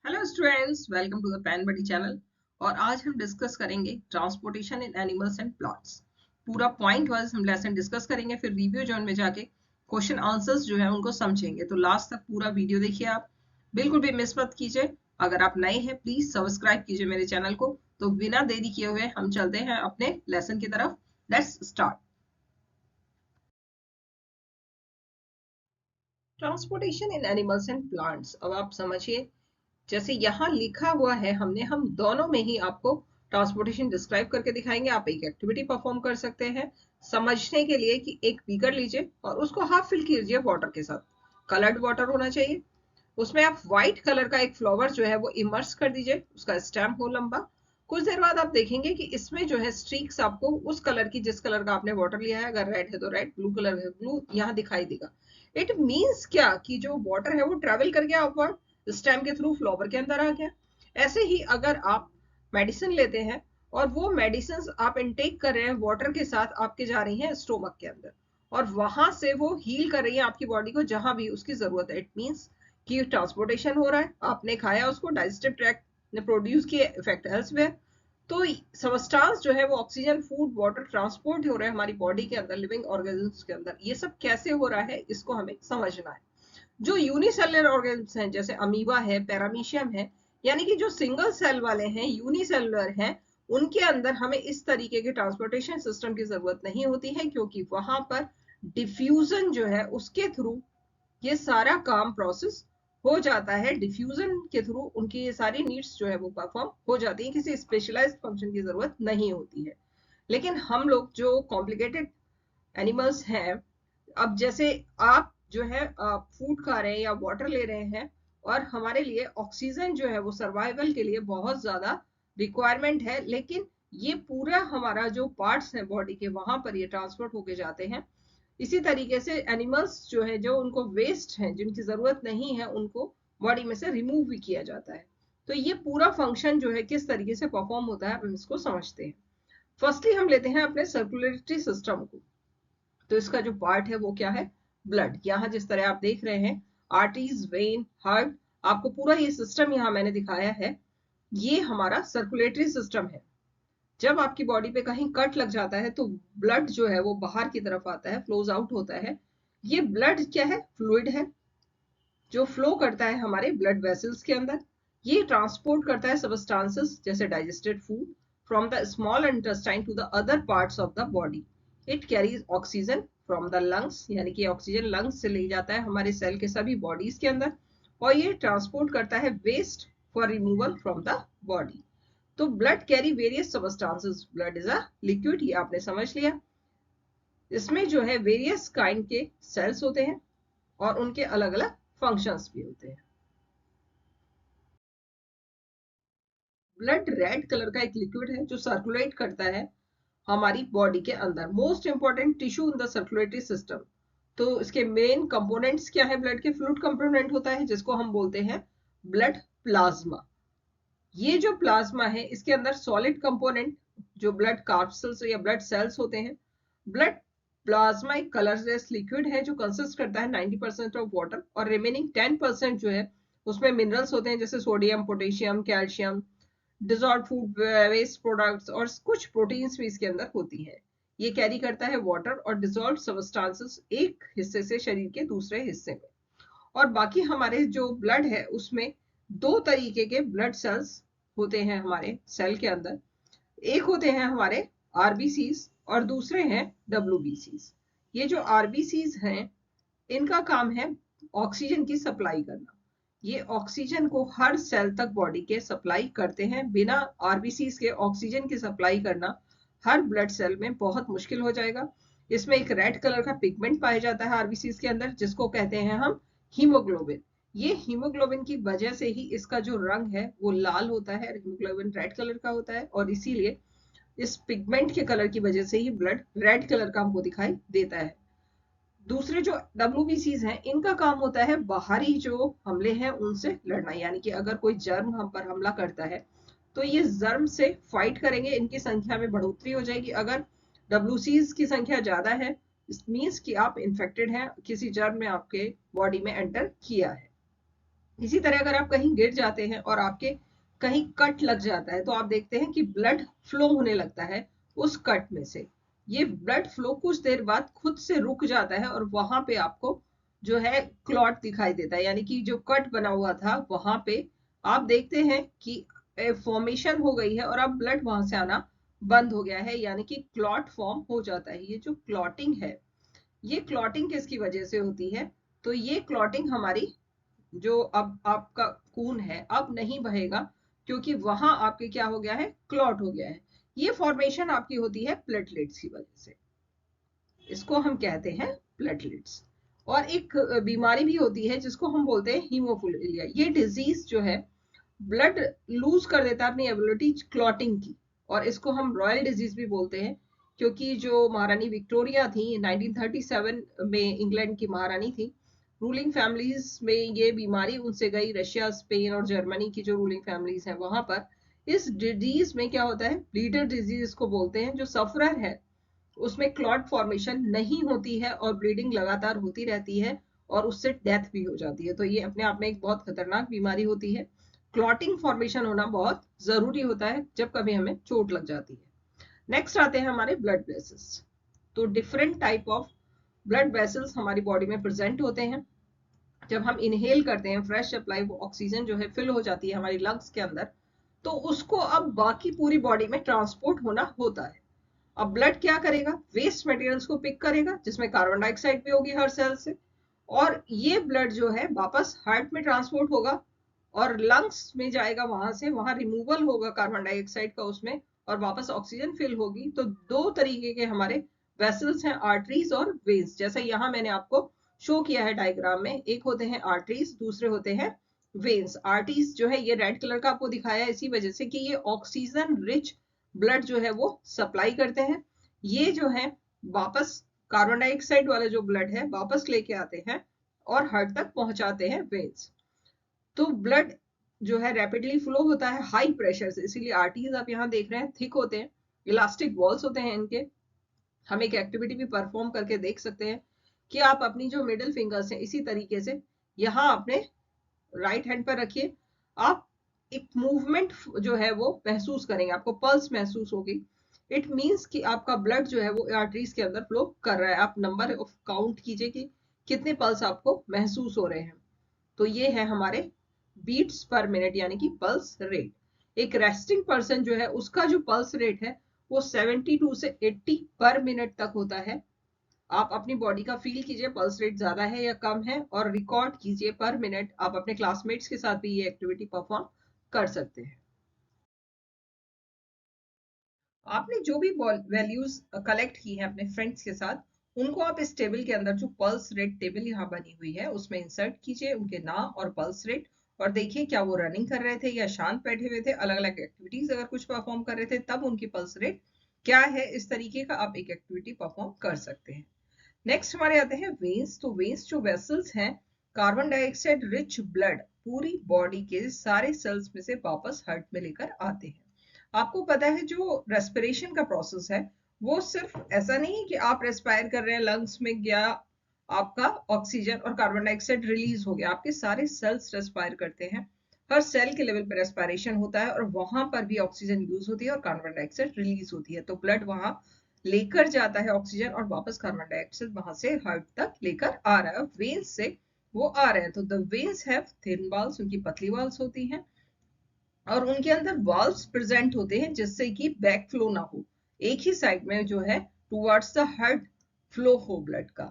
Hello students, welcome to the pen buddy channel. और आज हम डिस्कस करेंगे transportation in animals and plants. पूरा पॉइंट वाइज हम लेसन डिस्कस करेंगे, फिर रिव्यू जोन में जाके क्वेश्चन आंसर्स जो है उनको समझेंगे। तो लास्ट तक पूरा वीडियो देखिए, आप बिल्कुल भी मिस मत कीजिए। अगर आप नए हैं प्लीज सब्सक्राइब कीजिए मेरे चैनल को। तो बिना देरी किए हुए हम चलते हैं अपने लेसन की तरफ। Let's start. Transportation in animals and plants, अब आप समझिए। जैसे यहाँ लिखा हुआ है, हम दोनों में ही आपको ट्रांसपोर्टेशन डिस्क्राइब करके दिखाएंगे। आप एक एक्टिविटी परफॉर्म कर सकते हैं समझने के लिए कि एक बीकर लीजिए और उसको हाफ फिल कीजिए वाटर के साथ। कलर्ड वाटर होना चाहिए। उसमें आप व्हाइट कलर का एक फ्लावर जो है वो इमर्स कर दीजिए, उसका स्टेम हो लंबा। कुछ देर बाद आप देखेंगे कि इसमें जो है स्ट्रीक्स आपको उस कलर की, जिस कलर का आपने वाटर लिया है, अगर रेड है तो रेड, ब्लू कलर है ब्लू, यहाँ दिखाई देगा। इट मीन्स क्या कि जो वाटर है वो ट्रेवल कर गया अपवर्ड, स्टेम के थ्रू फ्लावर के अंदर आ गया। ऐसे ही अगर आप मेडिसिन लेते हैं और वो मेडिसिन आप इनटेक कर रहे हैं वाटर के साथ, आपके जा रही हैं स्टोमक के अंदर और वहां से वो हील कर रही है आपकी बॉडी को जहां भी उसकी जरूरत है। इट मीन्स कि ट्रांसपोर्टेशन हो रहा है, आपने खाया उसको, डाइजेस्टिव ट्रैक्ट ने प्रोड्यूस किया, इफेक्ट एल्सवेयर। तो सबस्टांस जो है वो ऑक्सीजन, फूड, वाटर ट्रांसपोर्ट हो रहा है हमारी बॉडी के अंदर, लिविंग ऑर्गेनिम्स के अंदर। ये सब कैसे हो रहा है इसको हमें समझना है। जो यूनिसेलुलर ऑर्गेनिम्स हैं जैसे अमीबा है, पैरामीशियम है, यानी कि जो सिंगल सेल वाले हैं, यूनिसेलुलर हैं, उनके अंदर हमें इस तरीके के ट्रांसपोर्टेशन सिस्टम की जरूरत नहीं होती है, क्योंकि वहां पर डिफ्यूजन जो है उसके थ्रू ये सारा काम प्रोसेस हो जाता है। डिफ्यूजन के थ्रू उनकी ये सारी नीड्स जो है वो परफॉर्म हो जाती है, किसी स्पेशलाइज्ड फंक्शन की जरूरत नहीं होती है। लेकिन हम लोग जो कॉम्प्लिकेटेड एनिमल्स हैं, अब जैसे आप जो है फूड खा रहे हैं या वाटर ले रहे हैं, और हमारे लिए ऑक्सीजन जो है वो सर्वाइवल के लिए बहुत ज्यादा रिक्वायरमेंट है, लेकिन ये पूरा हमारा जो पार्ट्स हैं बॉडी के, वहां पर ये ट्रांसपोर्ट होके जाते हैं। इसी तरीके से एनिमल्स जो है, जो उनको वेस्ट है, जिनकी जरूरत नहीं है, उनको बॉडी में से रिमूव भी किया जाता है। तो ये पूरा फंक्शन जो है किस तरीके से परफॉर्म होता है, हम इसको समझते हैं। फर्स्टली हम लेते हैं अपने सर्कुलेटरी सिस्टम को। तो इसका जो पार्ट है वो क्या है? ब्लड। यहाँ जिस तरह आप देख रहे हैं, आर्टरीज, वेन, हार्ट, आपको पूरा ये सिस्टम यहाँ मैंने दिखाया है। ये हमारा सर्कुलेटरी सिस्टम है। जब आपकी बॉडी पे कहीं कट लग जाता है तो ब्लड जो है वो बाहर की तरफ आता है, फ्लोज आउट होता है। ये ब्लड क्या है? फ्लूइड है जो फ्लो करता है हमारे ब्लड वेसल्स के अंदर। ये ट्रांसपोर्ट करता है सबस्टांसेस जैसे digested food from the small intestine to the other parts of the body. It carries oxygen from the lungs, यानी कि ऑक्सीजन लंग्स से ले जाता है हमारे सेल के सभी बॉडीज के अंदर। और ये ट्रांसपोर्ट करता है waste for removal from the body. तो blood carry various substances. Blood is a liquid, ये आपने समझ लिया। इसमें जो है वेरियस काइंड के सेल्स होते हैं और उनके अलग अलग फंक्शंस भी होते हैं। ब्लड रेड कलर का एक लिक्विड है जो सर्कुलेट करता है हमारी बॉडी के अंदर। Most important tissue in the circulatory system. तो इसके मेन कंपोनेंट्स क्या है? ब्लड के फ्लूइड कंपोनेंट होता है जिसको हम बोलते हैं ब्लड प्लाज्मा। ये जो प्लाज्मा है इसके अंदर सॉलिड कंपोनेंट जो ब्लड कार्पल्स या ब्लड सेल्स होते हैं। ब्लड प्लाज्मा एक कलरलेस लिक्विड है जो कंसिस्ट करता है 90% ऑफ वाटर, और रिमेनिंग 10% जो है उसमें मिनरल्स होते हैं जैसे sodium, potassium, calcium, dissolve food waste products, और कुछ प्रोटीन्स भी इसके अंदर होती है। ये कैरी करता है वाटर और डिजॉल्व सबस्टांसेस एक हिस्से से शरीर के दूसरे हिस्से में। और बाकी हमारे जो ब्लड है उसमें दो तरीके के ब्लड सेल्स होते हैं हमारे सेल के अंदर। एक होते हैं हमारे आरबीसीज और दूसरे हैं डब्ल्यूबीसीज। ये जो आरबीसीज हैं इनका काम है ऑक्सीजन की सप्लाई करना। ये ऑक्सीजन को हर सेल तक बॉडी के सप्लाई करते हैं। बिना आरबीसीज के ऑक्सीजन की सप्लाई करना हर ब्लड सेल में बहुत मुश्किल हो जाएगा। इसमें एक रेड कलर का पिगमेंट पाया जाता है आरबीसीज के अंदर, जिसको कहते हैं हम हीमोग्लोबिन। ये हीमोग्लोबिन की वजह से ही इसका जो रंग है वो लाल होता है, हीमोग्लोबिन रेड कलर का होता है, और इसीलिए इस पिगमेंट के कलर की वजह से ही ब्लड रेड कलर का हमको दिखाई देता है। दूसरे जो डब्ल्यूबीसीज हैं इनका काम होता है बाहरी जो हमले हैं उनसे लड़ना, यानी कि अगर कोई जर्म हम पर हमला करता है तो ये जर्म से फाइट करेंगे, इनकी संख्या में बढ़ोतरी हो जाएगी। अगर डब्ल्यूसीज की संख्या ज्यादा है, इट मीन्स कि आप इन्फेक्टेड हैं, किसी जर्म ने आपके बॉडी में एंटर किया है। इसी तरह अगर आप कहीं गिर जाते हैं और आपके कहीं कट लग जाता है तो आप देखते हैं कि ब्लड फ्लो होने लगता है उस कट में से। ये ब्लड फ्लो कुछ देर बाद खुद से रुक जाता है और वहां पे आपको जो है क्लॉट दिखाई देता है, यानी कि जो कट बना हुआ था वहां पे आप देखते हैं कि फॉर्मेशन हो गई है और अब ब्लड वहां से आना बंद हो गया है, यानी कि क्लॉट फॉर्म हो जाता है। ये जो क्लॉटिंग है, ये क्लॉटिंग किसकी वजह से होती है? तो ये क्लॉटिंग हमारी जो अब आपका खून है अब नहीं बहेगा, क्योंकि वहां आपके क्या हो गया है, क्लॉट हो गया है। ये फॉर्मेशन आपकी होती है प्लेटलेट्स की वजह से, इसको हम कहते हैं प्लेटलेट्स। और एक बीमारी भी होती है जिसको हम बोलते हैं हीमोफिलिया। ये डिजीज जो है ब्लड लूज कर देता है अपनी एबिलिटी क्लॉटिंग की, और इसको हम रॉयल डिजीज भी बोलते हैं, क्योंकि जो महारानी विक्टोरिया थी 1937 में, इंग्लैंड की महारानी थी, रूलिंग फैमिलीज में ये बीमारी उनसे गई। रशिया, स्पेन और जर्मनी की जो रूलिंग फैमिलीज हैं वहां पर इस डिजीज में क्या होता है, ब्लीडर डिजीज को बोलते हैं। जो सफरर है उसमें क्लॉट फॉर्मेशन नहीं होती है और ब्लीडिंग लगातार होती रहती है और उससे डेथ भी हो जाती है। तो ये अपने आप में एक बहुत खतरनाक बीमारी होती है। क्लॉटिंग फॉर्मेशन होना बहुत जरूरी होता है जब कभी हमें चोट लग जाती है। नेक्स्ट आते हैं हमारे ब्लड वेसल्स। तो different type of blood vessels हमारी बॉडी में प्रेजेंट होते हैं। जब हम इनहेल करते हैं फ्रेश सप्लाई, वो ऑक्सीजन जो है फिल हो जाती है हमारी लंग्स के अंदर, तो उसको अब बाकी पूरी बॉडी में ट्रांसपोर्ट होना होता है। अब ब्लड क्या करेगा, वेस्ट मटेरियल्स को पिक करेगा जिसमें कार्बन डाइऑक्साइड भी होगी हर सेल से, और ये ब्लड जो है वापस हार्ट में ट्रांसपोर्ट होगा और लंग्स में जाएगा, वहां से वहां रिमूवल होगा कार्बन डाइऑक्साइड का उसमें, और वापस ऑक्सीजन फिल होगी। तो दो तरीके के हमारे वेसल्स हैं, आर्टरीज और वेन्स। जैसे यहाँ मैंने आपको शो किया है डायग्राम में, एक होते हैं आर्टरीज, दूसरे होते हैं वेन्स। आर्टरीज जो है ये रेड कलर का आपको दिखाया है इसी वजह से कि ये ऑक्सीजन रिच ब्लड जो है वो सप्लाई करते हैं। ये जो है वापस कार्बन डाइऑक्साइड वाला जो ब्लड है वापस लेके आते हैं और हार्ट तक पहुंचाते हैं वेन्स। तो ब्लड जो है रैपिडली फ्लो होता है हाई प्रेशर से, इसीलिए आर्टरीज आप यहाँ देख रहे हैं थिक होते हैं, इलास्टिक वॉल्स होते हैं इनके। हम एक एक्टिविटी भी परफॉर्म करके देख सकते हैं कि आप अपनी जो मिडिल फिंगर्स हैं इसी तरीके से यहाँ अपने राइट हैंड पर रखिए। आप एक मूवमेंट जो है वो महसूस करेंगे, आपको पल्स महसूस होगी। इट मींस कि आपका ब्लड जो है वो आर्टरीज के अंदर फ्लो कर रहा है। आप नंबर ऑफ काउंट कीजिए कि कितने पल्स आपको महसूस हो रहे हैं। तो ये है हमारे बीट्स पर मिनट, यानी कि पल्स रेट। एक रेस्टिंग पर्सन जो है उसका जो पल्स रेट है वो 72 से 80 पर मिनट तक होता है। आप अपनी बॉडी का फील कीजिए पल्स रेट ज्यादा है या कम है, और रिकॉर्ड कीजिए पर मिनट। आप अपने क्लासमेट्स के साथ भी ये एक्टिविटी परफॉर्म कर सकते हैं। आपने जो भी वैल्यूज कलेक्ट की हैं अपने फ्रेंड्स के साथ, उनको आप इस टेबल के अंदर, जो पल्स रेट टेबल यहाँ बनी हुई है, उसमें इंसर्ट कीजिए उनके नाम और पल्स रेट, और देखिए क्या वो रनिंग कर रहे थे या शांत बैठे हुए थे, अलग अलग एक्टिविटीज अगर कुछ परफॉर्म कर रहे थे तब उनकी पल्स रेट क्या है। इस तरीके का आप एक एक्टिविटी परफॉर्म कर सकते हैं। नेक्स्ट हमारे आते हैं वेन्स। तो वेन्स जो वेसल्स हैं, कार्बन डाइऑक्साइड रिच ब्लड पूरी बॉडी के सारे सेल्स में से वापस हार्ट में लेकर आते हैं। आपको पता है जो रेस्पिरेशन का प्रोसेस है वो सिर्फ ऐसा नहीं है कि आप रेस्पायर कर रहे हैं, लंग्स में गया आपका ऑक्सीजन और कार्बन डाइऑक्साइड रिलीज हो गया, आपके सारे सेल्स रेस्पायर करते हैं। हर सेल के लेवल पर रेस्पिरेशन होता है और वहां पर भी ऑक्सीजन यूज होती है और कार्बन डाइऑक्साइड रिलीज होती है। तो ब्लड वहां लेकर जाता है ऑक्सीजन और वापस कार्बन डाइऑक्साइड वहां से हार्ट तक लेकर आ रहा है, वेन्स से वो आ रहे हैं। तो the veins have thin walls, उनकी पतली वॉल्स होती हैं और उनके अंदर वाल्व्स प्रेजेंट होते हैं जिससे कि बैक फ्लो ना हो, एक ही साइड में जो है टुवर्ड्स द हार्ट फ्लो हो ब्लड का।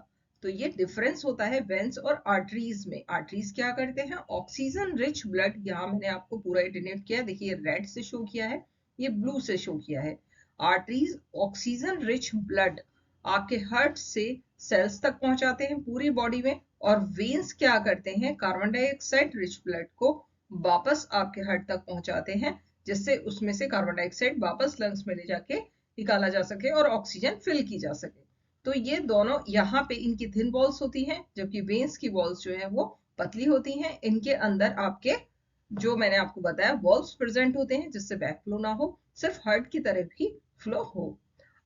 तो ये डिफरेंस होता है वेन्स और आर्टरीज में। आर्टरीज क्या करते हैं, ऑक्सीजन रिच ब्लड, यहाँ मैंने आपको पूरा डिनोट किया, देखिए रेड से शो किया है, ये ब्लू से शो किया है। आर्टरीज ऑक्सीजन रिच ब्लड आपके हार्ट से सेल्स तक पहुंचाते हैं पूरी बॉडी में, और वेन्स क्या करते हैं, कार्बन डाइऑक्साइड रिच ब्लड को वापस आपके हार्ट तक पहुंचाते हैं, जिससे उसमें से कार्बन डाइऑक्साइड वापस लंग्स में ले जाके निकाला जा सके और ऑक्सीजन फिल की जा सके। तो ये दोनों यहाँ पे इनकी थिन वॉल्स होती हैं, जबकि वेन्स की वॉल्स जो है वो पतली होती हैं। इनके अंदर आपके जो मैंने आपको बताया वॉल्व्स प्रेजेंट होते हैं जिससे बैक फ्लो ना हो, सिर्फ हार्ट की तरफ ही फ्लो हो।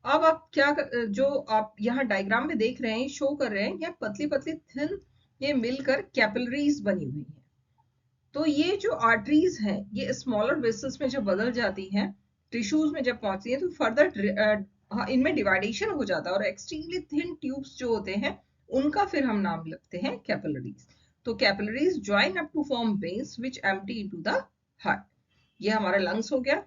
अब आप क्या जो आप यहाँ डायग्राम में देख रहे हैं, शो कर रहे हैं, या पतली पतली थिन ये मिलकर कैपिलरीज बनी हुई है। तो ये जो आर्टरीज हैं ये स्मॉलर वेसल्स में जब बदल जाती हैं, टिश्यूज में जब पहुंचती हैं, तो फर्दर इनमें डिवाइडेशन हो जाता है और एक्सट्रीमली थिन ट्यूब्स जो होते हैं उनका फिर हम नाम लगते हैं कैपिलरीज। तो capillaries join up to form veins which empty into the heart. ये हमारा लंग्स हो गया,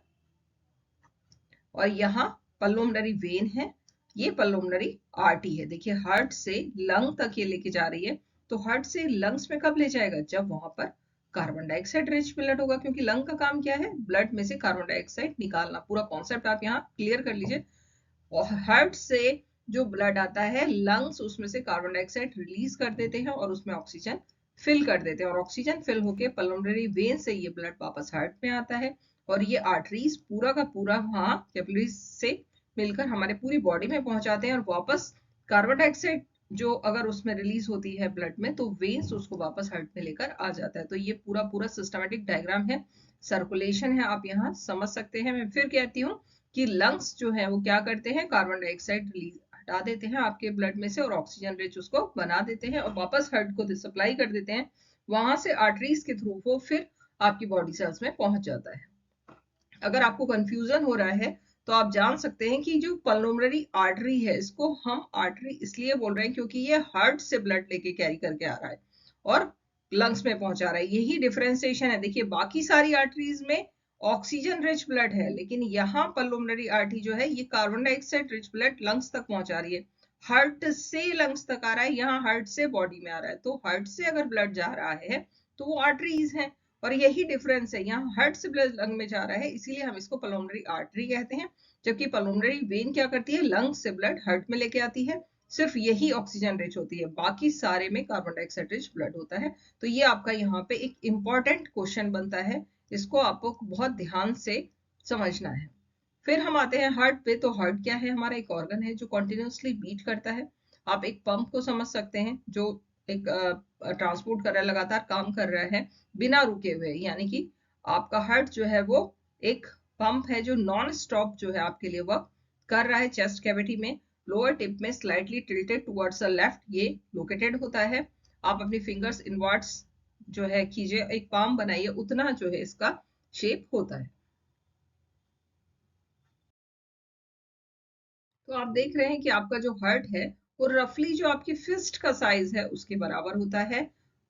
और यहाँ पल्मोनरी वेन है, ये पल्मोनरी आर्टरी है। देखिए हार्ट से लंग तक ये लेके जा रही है, तो हार्ट से लंग्स में कब ले जाएगा? जब वहां पर कार्बन डाइऑक्साइड रिच ब्लड होगा, क्योंकि लंग का काम क्या है? ब्लड में से कार्बन डाइऑक्साइड निकालना। पूरा कॉन्सेप्ट आप यहाँ क्लियर कर लीजिए। और हार्ट से जो ब्लड आता है, लंग्स उसमें से कार्बन डाइऑक्साइड रिलीज कर देते हैं और उसमें ऑक्सीजन फिल कर देते हैं, और ऑक्सीजन फिल होके पल्मोनरी वेन से ये ब्लड वापस हार्ट में आता है, और ये आर्टरीज पूरा का पूरा वहां कैपिलरीज से मिलकर हमारे पूरी बॉडी में पहुंचाते हैं, और वापस कार्बन डाइऑक्साइड जो अगर उसमें रिलीज होती है ब्लड में, तो वेन्स उसको वापस हार्ट में लेकर आ जाता है। तो ये पूरा पूरा सिस्टमेटिक डायग्राम है, सर्कुलेशन है, आप यहाँ समझ सकते हैं। मैं फिर कहती हूँ कि लंग्स जो है वो क्या करते हैं? कार्बन डाइऑक्साइड रिलीज हटा देते हैं आपके ब्लड में से और ऑक्सीजन रिच उसको बना देते हैं और वापस हार्ट को सप्लाई कर देते हैं। वहां से आर्टरीज के थ्रू वो फिर आपकी बॉडी सेल्स में पहुंच जाता है। अगर आपको कंफ्यूजन हो रहा है तो आप जान सकते हैं कि जो पल्मोनरी आर्टरी है, इसको हम आर्टरी इसलिए बोल रहे हैं क्योंकि ये हार्ट से ब्लड लेके कैरी करके आ रहा है और लंग्स में पहुंचा रहा है। यही डिफरेंशिएशन है। देखिए बाकी सारी आर्टरीज में ऑक्सीजन रिच ब्लड है, लेकिन यहाँ पल्मोनरी आर्टरी जो है ये carbon dioxide rich blood lungs तक पहुंचा रही है। हार्ट से लंग्स तक आ रहा है, यहाँ हार्ट से बॉडी में आ रहा है। तो हार्ट से अगर ब्लड जा रहा है तो वो आर्टरीज है, और यही डिफरेंस है। यहाँ हार्ट से ब्लड लंग में जा रहा है, इसीलिए हम इसको पल्मोनरी आर्टरी कहते हैं, जबकि पल्मोनरी वेन क्या करती है? लंग से ब्लड हार्ट में लेके आती है। सिर्फ यही ऑक्सीजन रिच होती है, बाकी सारे में कार्बन डाइऑक्साइड रिच ब्लड होता है। तो ये आपका यहाँ पे एक इंपॉर्टेंट क्वेश्चन बनता है, इसको आपको बहुत ध्यान से समझना है। फिर हम आते हैं हार्ट पे। तो हार्ट क्या है? हमारा एक ऑर्गन है जो कॉन्टिन्यूसली बीट करता है। आप एक पंप को समझ सकते हैं जो एक ट्रांसपोर्ट कर रहा है, लगातार काम कर रहा है बिना रुके हुए, यानी कि आपका हार्ट जो है वो एक पंप है जो नॉन स्टॉप जो है आपके लिए वर्क कर रहा है। चेस्ट कैविटी में लोअर टिप में slightly tilted towards the left ये लोकेटेड होता है। आप अपनी फिंगर्स इनवर्ड्स जो है कीजिए, एक पाम बनाइए, उतना जो है इसका शेप होता है। तो आप देख रहे हैं कि आपका जो हार्ट है वो रफली जो आपकी फिस्ट का साइज है उसके बराबर होता है।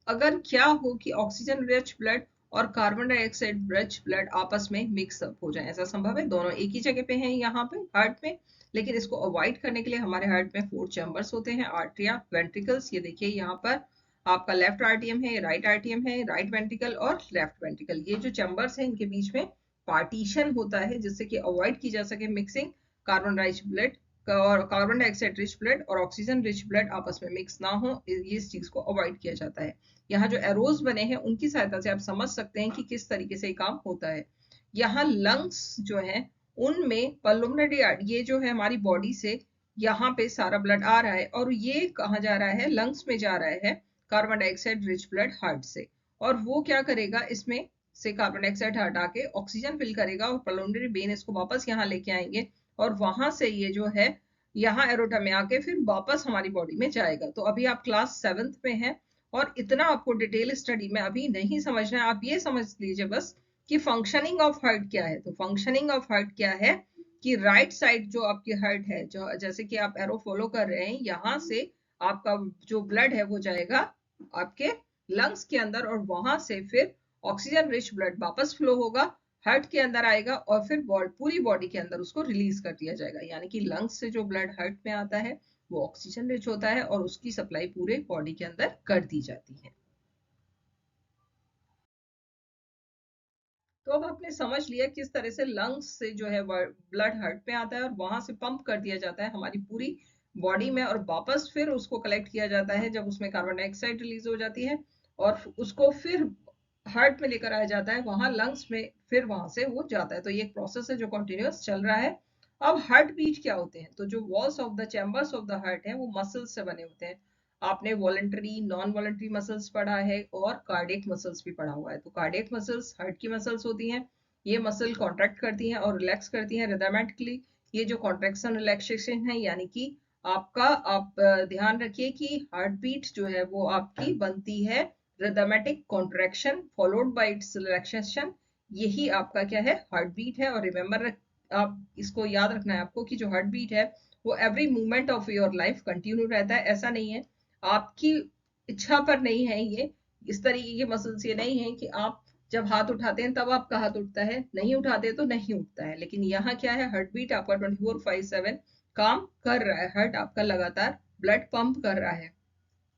अगर क्या हो कि ऑक्सीजन रिच ब्लड और कार्बन डाइऑक्साइड रिच ब्लड आपस में मिक्स अप हो जाए, ऐसा संभव है? दोनों एक ही जगह पे हैं यहाँ पे हार्ट में, लेकिन इसको अवॉइड करने के लिए हमारे हार्ट में 4 चैम्बर्स होते हैं, आर्टरिया, वेंट्रिकल्स। ये देखिए यहाँ पर आपका लेफ्ट आर्टियम है, राइट आर्टियम है, राइट वेंट्रिकल और लेफ्ट वेंट्रिकल। ये जो चैम्बर्स हैं इनके बीच में पार्टीशन होता है जिससे कि अवॉइड की जा सके मिक्सिंग, कार्बन रिच ब्लड और कार्बन डाइऑक्साइड रिच ब्लड और ऑक्सीजन रिच ब्लड आपस में मिक्स ना हो, ये इस चीज को अवॉइड किया जाता है। यहाँ जो एरोज बने हैं उनकी सहायता से आप समझ सकते हैं कि किस तरीके से काम होता है। यहाँ लंग्स जो है उनमें पल्मोनरी, ये जो है हमारी बॉडी से यहाँ पे सारा ब्लड आ रहा है और ये कहाँ जा रहा है? लंग्स में जा रहा है carbon dioxide rich blood heart से, और वो क्या करेगा? इसमें से कार्बन डाइऑक्साइड हटा के ऑक्सीजन फिल करेगा और पल्मोनरी वेन इसको वापस यहाँ लेके आएंगे, और वहां से ये जो है यहाँ एरोटा में आके फिर वापस हमारी बॉडी में जाएगा। तो अभी आप क्लास 7th में हैं और इतना आपको डिटेल स्टडी में अभी नहीं समझना है। आप ये समझ लीजिए बस कि फंक्शनिंग ऑफ हार्ट क्या है। तो फंक्शनिंग ऑफ हार्ट क्या है कि राइट साइड जो आपकी हार्ट है, जो जैसे कि आप एरो फॉलो कर रहे हैं, यहाँ से आपका जो ब्लड है वो जाएगा आपके लंग्स के अंदर, और वहां से फिर ऑक्सीजन रिच ब्लड वापस फ्लो होगा, हार्ट के अंदर आएगा और फिर पूरी बॉडी के अंदर उसको रिलीज कर दिया जाएगा। यानी कि लंग्स से जो ब्लड हार्ट में आता है वो ऑक्सीजन रिच होता है और उसकी सप्लाई पूरे बॉडी के अंदर कर दी जाती है। तो अब आपने समझ लिया किस तरह से लंग्स से जो है ब्लड हार्ट में आता है और वहां से पंप कर दिया जाता है हमारी पूरी बॉडी में, और वापस फिर उसको कलेक्ट किया जाता है जब उसमें कार्बन डाइऑक्साइड रिलीज हो जाती है, और उसको फिर हार्ट में लेकर आया जाता है, वहां लंग्स में फिर वहां से वो जाता है। तो ये एक प्रोसेस है जो कंटिन्यूअस चल रहा है। अब हार्ट बीट क्या होते हैं? तो जो walls of the chambers of the heart है वो मसल्स से बने होते हैं। आपने वॉलंटरी, नॉन वॉलंटरी मसल्स पढ़ा है और कार्डियक मसल्स भी पढ़ा हुआ है। तो कार्डियक मसल्स हार्ट की मसल्स होती हैं। ये मसल कॉन्ट्रैक्ट करती हैं और रिलैक्स करती हैं रिदमेटिकली। ये जो कॉन्ट्रेक्शन रिलैक्सेशन है, यानी कि आपका आप ध्यान रखिए कि हार्ट बीट जो है वो आपकी बनती है rhythmic contraction followed by it's relaxation, यही आपका क्या है, हार्ट बीट है। और रिमेंबर, आप इसको याद रखना है आपको कि जो हार्ट बीट है वो every moment of your life continue रहता है। ऐसा नहीं है, आपकी इच्छा पर नहीं है ये, इस तरीके के मसल्स ये नहीं है कि आप जब हाथ उठाते हैं तब आपका हाथ उठता है, नहीं उठाते तो नहीं उठता है। लेकिन यहाँ क्या है, हार्ट बीट आपका 24/7 काम कर रहा है, हार्ट आपका लगातार ब्लड पंप कर रहा है।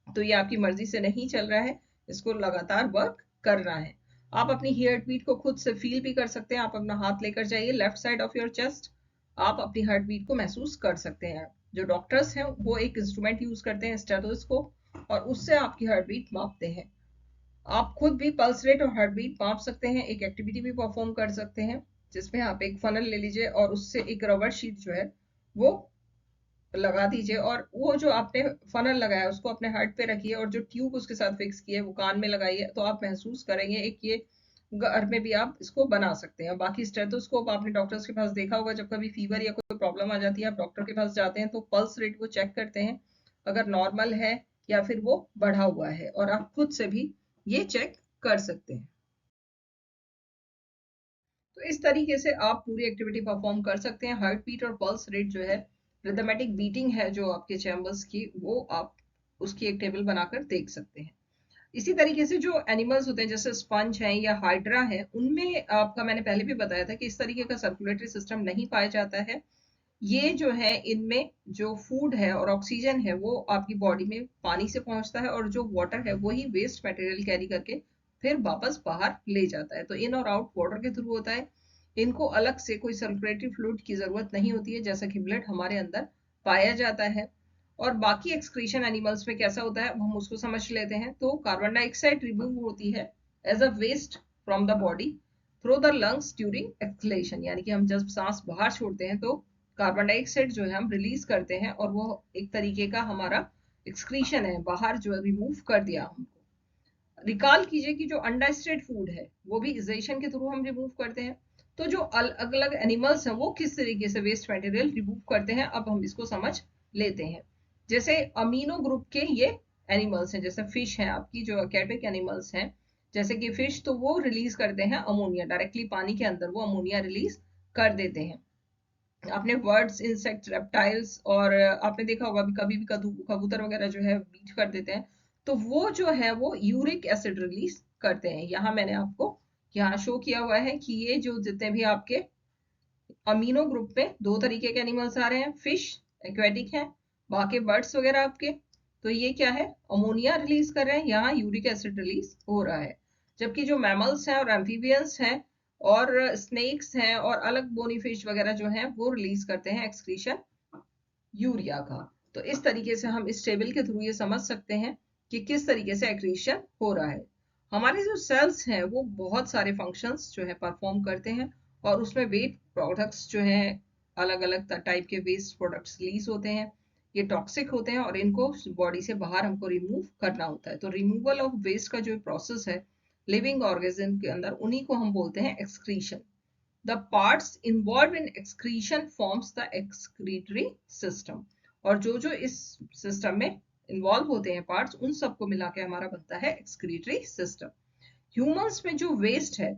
तो ये आपकी मर्जी से नहीं चल रहा है, इसको लगातार वर्क करना है। आप अपनी हार्ट बीट को खुद से फील भी कर सकते हैं। आप अपना हाथ लेकर जाइए left side of your chest, आप अपनी हार्ट बीट को महसूस कर सकते हैं। जो डॉक्टर्स हैं वो एक इंस्ट्रूमेंट यूज करते हैं, स्टेथोस्कोप, और उससे आपकी हार्ट बीट मापते हैं। आप खुद भी पल्स रेट और हार्ट बीट माप सकते हैं। एक एक्टिविटी भी परफॉर्म कर सकते हैं जिसमें आप एक फनल ले लीजिए और उससे एक रबर शीट जो है वो लगा दीजिए, और वो जो आपने फनल लगाया उसको अपने हार्ट पे रखिए और जो ट्यूब उसके साथ फिक्स की है वो कान में लगाइए, तो आप महसूस करेंगे एक ये घर में भी आप इसको बना सकते हैं। बाकी स्टेथोस्कोप आपने डॉक्टर्स के पास देखा होगा, जब कभी फीवर या कोई प्रॉब्लम आ जाती है आप डॉक्टर के पास जाते हैं तो पल्स रेट को चेक करते हैं, अगर नॉर्मल है या फिर वो बढ़ा हुआ है, और आप खुद से भी ये चेक कर सकते हैं। तो इस तरीके से आप पूरी एक्टिविटी परफॉर्म कर सकते हैं। हार्ट बीट और पल्स रेट जो है, रिदमेटिक बीटिंग है जो आपके चैम्बर्स की, वो आप उसकी एक टेबल बनाकर देख सकते हैं। इसी तरीके से जो एनिमल्स होते हैं जैसे स्पंज हैं या हाइड्रा है, उनमें आपका मैंने पहले भी बताया था कि इस तरीके का सर्कुलेटरी सिस्टम नहीं पाया जाता है। ये जो है, इनमें जो फूड है और ऑक्सीजन है वो आपकी बॉडी में पानी से पहुंचता है, और जो वाटर है वही वेस्ट मटेरियल कैरी करके फिर वापस बाहर ले जाता है। तो इन और आउट वाटर के थ्रू होता है। इनको अलग से कोई सर्कुलेटरी फ्लूइड की जरूरत नहीं होती है, जैसा कि ब्लड हमारे अंदर पाया जाता है। और बाकी एक्सक्रीशन एनिमल्स में कैसा होता है हम उसको समझ लेते हैं। तो कार्बन डाइऑक्साइड रिमूव होती है as a waste from the body through the lungs during exhalation, यानी कि हम जब सांस बाहर छोड़ते हैं तो कार्बन डाइऑक्साइड जो है हम रिलीज करते हैं, और वो एक तरीके का हमारा एक्सक्रीशन है, बाहर जो रिमूव कर दिया हमको। रिकॉल कीजिए कि जो अनडाइजेस्टेड फूड है वो भी इजेशन के थ्रू हम रिमूव करते हैं। तो जो अलग अलग एनिमल्स हैं वो किस तरीके से वेस्ट मटेरियल रिमूव करते हैं, अब हम इसको समझ लेते हैं। जैसे अमीनो ग्रुप के ये एनिमल्स हैं, जैसे फिश है आपकी, जो aquatic एनिमल्स हैं, जैसे कि फिश, तो वो रिलीज करते हैं अमोनिया, डायरेक्टली पानी के अंदर वो अमोनिया रिलीज कर देते हैं। आपने बर्ड्स, इंसेक्ट, रेप्टाइल्स, और आपने देखा होगा कभी भी कबूतर वगैरह जो है बीट कर देते हैं, तो वो जो है वो यूरिक एसिड रिलीज करते हैं। यहाँ मैंने आपको यहाँ शो किया हुआ है कि ये जो जितने भी आपके अमीनो ग्रुप में दो तरीके के एनिमल्स आ रहे हैं, फिश एक्वेटिक है, बाकी बर्ड्स वगैरह आपके, तो ये क्या है, अमोनिया रिलीज कर रहे हैं, यहाँ यूरिक एसिड रिलीज हो रहा है। जबकि जो मैमल्स हैं और एम्फीबियंस हैं और स्नेक्स हैं और अलग बोनी फिश वगैरह जो हैं वो रिलीज करते हैं एक्सक्रीशन यूरिया का। तो इस तरीके से हम इस टेबल के थ्रू ये समझ सकते हैं कि किस तरीके से एक्रीशन हो रहा है। हमारे जो सेल्स हैं वो बहुत सारे फंक्शंस जो है परफॉर्म करते हैं, और उसमें वेस्ट प्रोडक्ट्स जो है, अलग अलग टाइप के वेस्ट प्रोडक्ट्स रिलीज होते हैं। ये टॉक्सिक होते हैं और इनको बॉडी से बाहर हमको रिमूव करना होता है। तो रिमूवल ऑफ वेस्ट का जो प्रोसेस है लिविंग ऑर्गेनिज्म के अंदर, उन्हीं को हम बोलते हैं excretion. The parts involved in excretion forms the excretory system, और जो जो इस सिस्टम में इन्वॉल्व होते हैं पार्ट्स, उन सबको मिला के हमारा बनता है एक्सक्रीटरी सिस्टम। ह्यूमंस में जो वेस्ट है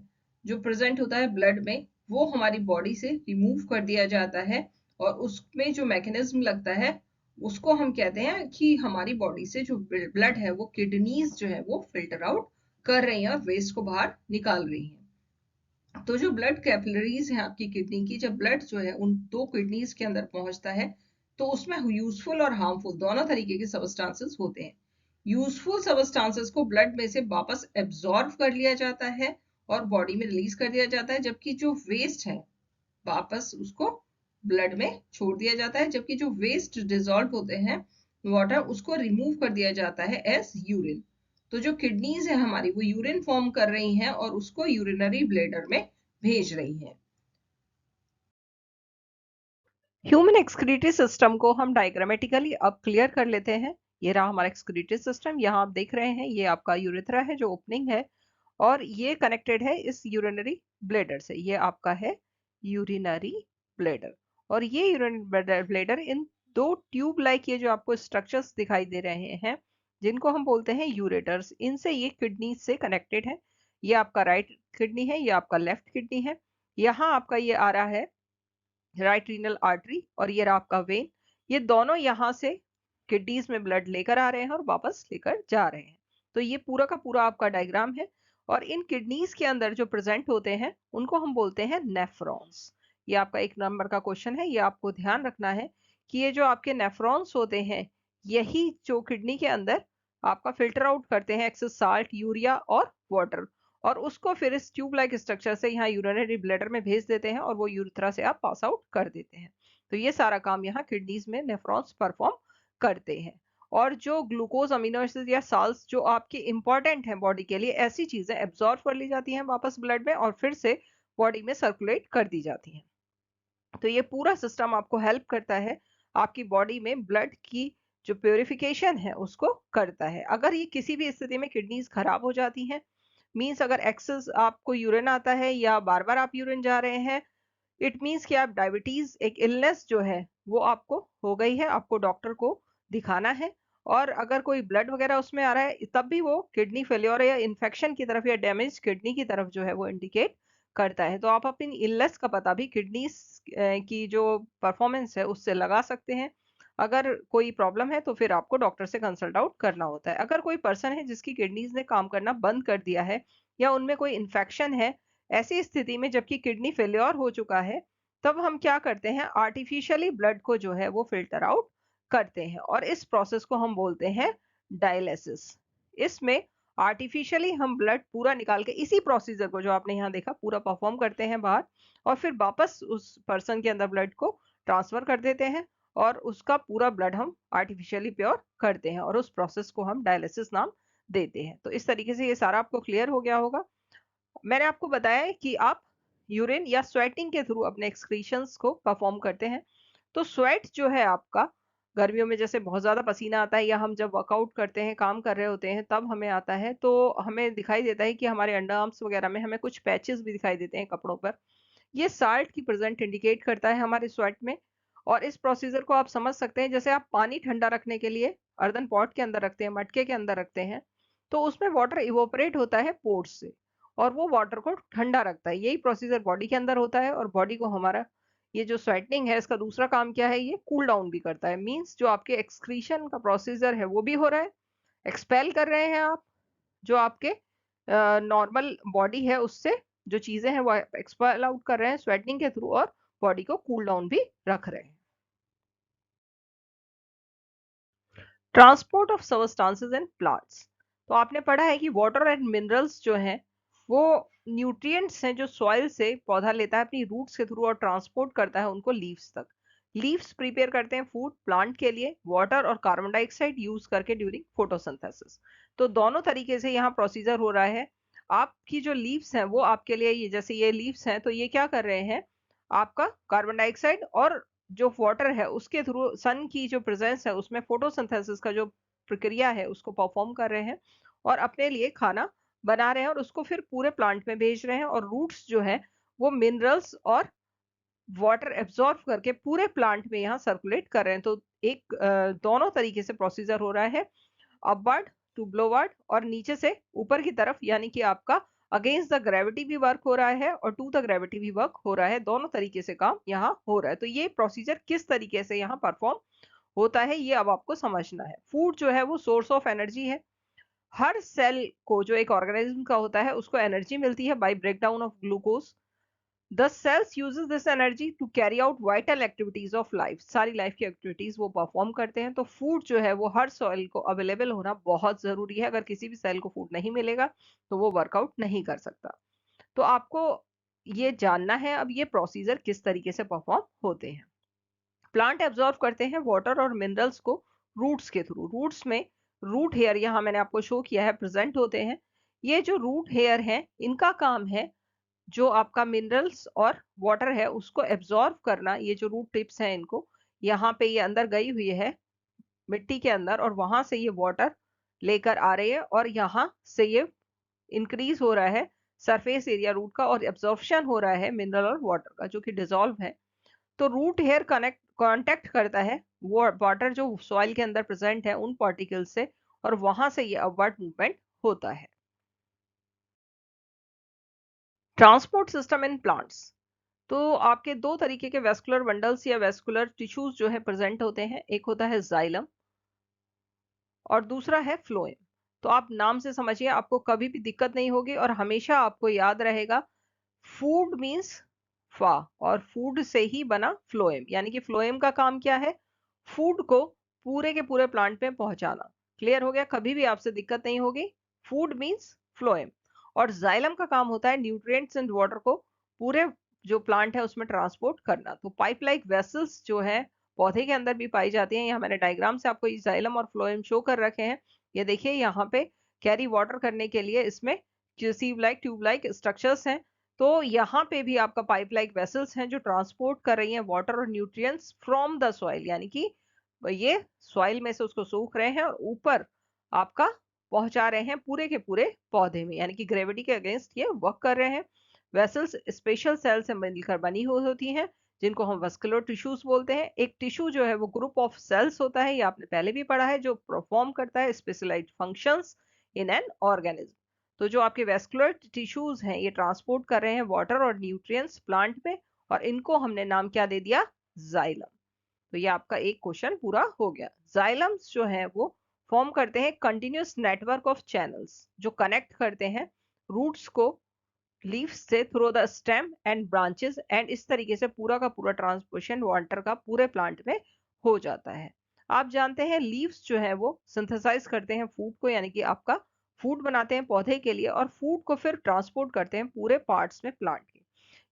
जो प्रेजेंट होता है ब्लड में, वो हमारी बॉडी से रिमूव कर दिया जाता है, और उसमें जो मैकेनिज्म लगता है उसको हम कहते हैं कि हमारी बॉडी से जो ब्लड है वो किडनीज जो है वो फिल्टर आउट कर रही हैं और वेस्ट को बाहर निकाल रही हैं। तो जो ब्लड कैपिलरीज हैं आपकी किडनी की, जब ब्लड जो है उन दो किडनीज के अंदर पहुंचता है तो उसमें यूजफुल और हार्मफुल दोनों तरीके के सबस्टांसेस होते हैं। यूजफुल सबस्टांसेस को ब्लड में से वापस एब्जॉर्ब कर लिया जाता है और बॉडी में रिलीज कर दिया जाता है, जबकि जो वेस्ट है वापस उसको ब्लड में छोड़ दिया जाता है। जबकि जो वेस्ट डिजॉल्व होते हैं वाटर, उसको रिमूव कर दिया जाता है एज यूरिन। तो जो किडनीज है हमारी वो यूरिन फॉर्म कर रही हैं और उसको यूरिनरी ब्लैडर में भेज रही हैं। ह्यूमन एक्सक्रीटरी सिस्टम को हम डायग्रामेटिकली अब क्लियर कर लेते हैं। ये रहा हमारा एक्सक्रीटरी सिस्टम, यहाँ आप देख रहे हैं ये आपका यूरेथ्रा है जो ओपनिंग है, और ये कनेक्टेड है इस यूरिनरी ब्लैडर से। ये आपका है यूरिनरी ब्लैडर, और ये यूरिनरी ब्लैडर इन दो ट्यूब लाइक ये जो आपको स्ट्रक्चर्स दिखाई दे रहे हैं, जिनको हम बोलते हैं यूरेटर्स। इनसे ये किडनी से कनेक्टेड है। ये आपका राइट किडनी है, ये आपका लेफ्ट किडनी है। यहाँ आपका ये आ रहा है राइट रीनल आर्टरी और ये रहा आपका वेन। ये दोनों यहाँ से किडनीज में ब्लड लेकर आ रहे हैं और वापस लेकर जा रहे हैं। तो ये पूरा का पूरा आपका डायग्राम है। और इन किडनीज के अंदर जो प्रेजेंट होते हैं उनको हम बोलते हैं नेफ्रॉन्स। ये आपका 1 नंबर का क्वेश्चन है। ये आपको ध्यान रखना है कि ये जो आपके नेफ्रॉन्स होते हैं यही जो किडनी के अंदर आपका फिल्टर आउट करते हैं एक्सेस साल्ट, यूरिया और वाटर, और उसको फिर इस ट्यूब लाइक स्ट्रक्चर से यहाँ यूरिनरी ब्लैडर में भेज देते हैं और वो यूरेथ्रा से आप पास आउट कर देते हैं। तो ये सारा काम यहाँ किडनीज में नेफ्रॉन्स परफॉर्म करते हैं। और जो ग्लूकोज, अमीनो एसिड या साल्ट्स जो आपके इंपॉर्टेंट हैं बॉडी के लिए, ऐसी चीजें एब्जॉर्ब कर ली जाती हैं वापस ब्लड में और फिर से बॉडी में सर्कुलेट कर दी जाती हैं। तो ये पूरा सिस्टम आपको हेल्प करता है, आपकी बॉडी में ब्लड की जो प्योरिफिकेशन है उसको करता है। अगर ये किसी भी स्थिति में किडनीज खराब हो जाती हैं, मीन्स अगर एक्सेस आपको यूरिन आता है या बार बार आप यूरिन जा रहे हैं, इट मीन्स कि आप डायबिटीज एक इलनेस जो है वो आपको हो गई है, आपको डॉक्टर को दिखाना है। और अगर कोई ब्लड वगैरह उसमें आ रहा है तब भी वो किडनी फेलियर या इन्फेक्शन की तरफ या डैमेज किडनी की तरफ जो है वो इंडिकेट करता है। तो आप अपनी इलनेस का पता भी किडनी की जो परफॉर्मेंस है उससे लगा सकते हैं। अगर कोई प्रॉब्लम है तो फिर आपको डॉक्टर से कंसल्ट आउट करना होता है। अगर कोई पर्सन है जिसकी किडनीज ने काम करना बंद कर दिया है या उनमें कोई इन्फेक्शन है, ऐसी स्थिति में जबकि किडनी फेल्योर हो चुका है, तब हम क्या करते हैं, आर्टिफिशियली ब्लड को जो है वो फिल्टर आउट करते हैं और इस प्रोसेस को हम बोलते हैं डायलिसिस। इसमें आर्टिफिशियली हम ब्लड पूरा निकाल के इसी प्रोसीजर को जो आपने यहाँ देखा पूरा परफॉर्म करते हैं बाहर, और फिर वापस उस पर्सन के अंदर ब्लड को ट्रांसफर कर देते हैं और उसका पूरा ब्लड हम आर्टिफिशियली प्योर करते हैं और उस प्रोसेस को हम डायलिसिस नाम देते हैं। तो इस तरीके से ये सारा आपको क्लियर हो गया होगा। मैंने आपको बताया है कि आप यूरिन या स्वेटिंग के थ्रू अपने एक्सक्रीशंस को परफॉर्म करते हैं। तो स्वेट जो है आपका गर्मियों में जैसे बहुत ज्यादा पसीना आता है या हम जब वर्कआउट करते हैं, काम कर रहे होते हैं, तब हमें आता है तो हमें दिखाई देता है कि हमारे अंडर आर्म्स वगैरह में हमें कुछ पैचेस भी दिखाई देते हैं कपड़ों पर। ये साल्ट की प्रेजेंट इंडिकेट करता है हमारे स्वेट में। और इस प्रोसीजर को आप समझ सकते हैं जैसे आप पानी ठंडा रखने के लिए अर्दन पॉट के अंदर रखते हैं, मटके के अंदर रखते हैं, तो उसमें वाटर इवोपरेट होता है पोर्स से और वो वाटर को ठंडा रखता है। यही प्रोसीजर बॉडी के अंदर होता है और बॉडी को हमारा ये जो स्वेटनिंग है इसका दूसरा काम क्या है, ये कूल डाउन भी करता है। मींस जो आपके एक्सक्रीशन का प्रोसीजर है वो भी हो रहा है, एक्सपेल कर रहे हैं आप जो आपके नॉर्मल बॉडी है उससे जो चीजें हैं वो एक्सपेल आउट कर रहे हैं स्वेटनिंग के थ्रू और बॉडी को कूल डाउन भी रख रहे हैं। Transport of substances in plants. तो आपने पढ़ा है कि वाटर एंड मिनरल्स जो हैं वो न्यूट्रिएंट्स हैं जो सॉइल से पौधा लेता है अपनी रूट्स के थ्रू और ट्रांसपोर्ट करता है उनको लीव्स तक। लीव्स प्रिपेयर करते हैं फूड प्लांट के लिए वाटर और कार्बन डाइऑक्साइड यूज करके ड्यूरिंग फोटोसिंथेसिस। तो दोनों तरीके से यहाँ प्रोसीजर हो रहा है। आपकी जो लीव्स हैं वो आपके लिए, ये जैसे ये लीव्स हैं तो ये क्या कर रहे हैं, आपका कार्बन डाइऑक्साइड और जो वाटर है उसके थ्रू सन की जो प्रेजेंस है उसमें फोटोसिंथेसिस का जो प्रक्रिया है उसको परफॉर्म कर रहे हैं और अपने लिए खाना बना रहे हैं और उसको फिर पूरे प्लांट में भेज रहे हैं। और रूट्स जो है वो मिनरल्स और वाटर एब्जॉर्ब करके पूरे प्लांट में यहाँ सर्कुलेट कर रहे हैं। तो एक दोनों तरीके से प्रोसीजर हो रहा है, अपवर्ड टू ब्लोवर्ड और नीचे से ऊपर की तरफ, यानी कि आपका अगेंस्ट द ग्रेविटी भी वर्क हो रहा है और टू द ग्रेविटी भी वर्क हो रहा है। दोनों तरीके से काम यहाँ हो रहा है। तो ये प्रोसीजर किस तरीके से यहाँ परफॉर्म होता है ये अब आपको समझना है। फूड जो है वो सोर्स ऑफ एनर्जी है। हर सेल को जो एक ऑर्गेनिज्म का होता है उसको एनर्जी मिलती है by breakdown of glucose. The cells uses this energy to carry out vital activities of life। सारी लाइफ की एक्टिविटीज वो परफॉर्म करते हैं। तो फूड जो है वो हर सेल को अवेलेबल होना बहुत जरूरी है। अगर किसी भी सेल को फूड नहीं मिलेगा तो वो वर्कआउट नहीं कर सकता। तो आपको ये जानना है अब ये प्रोसीजर किस तरीके से परफॉर्म होते हैं। प्लांट एब्जॉर्व करते हैं वाटर और मिनरल्स को रूट्स के थ्रू। रूट्स में रूट हेयर यहाँ मैंने आपको शो किया है प्रेजेंट होते हैं। ये जो रूट हेयर है इनका काम है जो आपका मिनरल्स और वाटर है उसको एब्जॉर्ब करना। ये जो रूट टिप्स हैं इनको यहाँ पे ये अंदर गई हुई है मिट्टी के अंदर और वहां से ये वाटर लेकर आ रही है और यहाँ से ये इंक्रीज हो रहा है सरफेस एरिया रूट का और एब्जॉर्प्शन हो रहा है मिनरल और वाटर का जो कि डिजोल्व है। तो रूट हेयर कनेक्ट कांटेक्ट करता है वो वाटर जो सॉइल के अंदर प्रेजेंट है उन पार्टिकल्स से और वहां से ये अपवर्ड मूवमेंट होता है। ट्रांसपोर्ट सिस्टम इन प्लांट्स, तो आपके दो तरीके के वेस्कुलर बंडल्स या वेस्कुलर टिश्यूज जो है प्रेजेंट होते हैं, एक होता है जाइलम और दूसरा है फ्लोएम। तो आप नाम से समझिए, आपको कभी भी दिक्कत नहीं होगी और हमेशा आपको याद रहेगा फूड मींस फा, और फूड से ही बना फ्लोएम, यानी कि फ्लोएम का काम क्या है, फूड को पूरे के पूरे प्लांट में पहुंचाना। क्लियर हो गया, कभी भी आपसे दिक्कत नहीं होगी। Food means phloem. और जाइलम का काम होता है न्यूट्रिएंट्स एंड वाटर को पूरे जो प्लांट है उसमें ट्रांसपोर्ट करना। तो पाइप लाइक वेसल्स जो है पौधे के अंदर भी पाई जाती हैं। यहाँ मैंने डायग्राम से आपको जाइलम और फ्लोएम शो कर रखे हैं। ये देखिए यहाँ पे कैरी वाटर करने के लिए इसमें सीव लाइक ट्यूब लाइक स्ट्रक्चर्स हैं। तो यहाँ पे भी आपका पाइप लाइक वेसल्स हैं जो ट्रांसपोर्ट कर रही हैं वाटर और न्यूट्रिएंट्स फ्रॉम द सॉइल, यानी कि ये सॉइल में से उसको सूख रहे हैं और ऊपर आपका पहुंचा रहे हैं पूरे के पूरे पौधे में, यानी कि ग्रेविटी के अगेंस्ट ये वर्क कर रहे हैं। वेसल्स स्पेशल सेल से मिलकर बनी हुई होती हैं जिनको हम वस्कुलर टिश्यूज बोलते हैं। एक टिश्यू जो है वो ग्रुप ऑफ सेल्स होता है, ये आपने पहले भी पढ़ा है, जो परफॉर्म करता है specialised functions in an organism. तो जो आपके वेस्कुलर टिश्यूज हैं ये ट्रांसपोर्ट कर रहे हैं वाटर और न्यूट्रिएंट्स प्लांट में, और इनको हमने नाम क्या दे दिया, जाइलम। तो ये आपका एक क्वेश्चन पूरा हो गया। जाइलम्स जो है वो फॉर्म करते हैं कंटिन्यूअस नेटवर्क ऑफ चैनल्स जो कनेक्ट करते हैं रूट्स को लीव्स से through the stem and branches, and इस तरीके से पूरा का पूरा ट्रांसपोर्टेशन वाटर का पूरे प्लांट में हो जाता है। आप जानते हैं लीव्स जो है वो सिंथेसाइज करते हैं फूड को, यानी कि आपका फूड बनाते हैं पौधे के लिए और फूड को फिर ट्रांसपोर्ट करते हैं पूरे पार्ट्स में प्लांट के।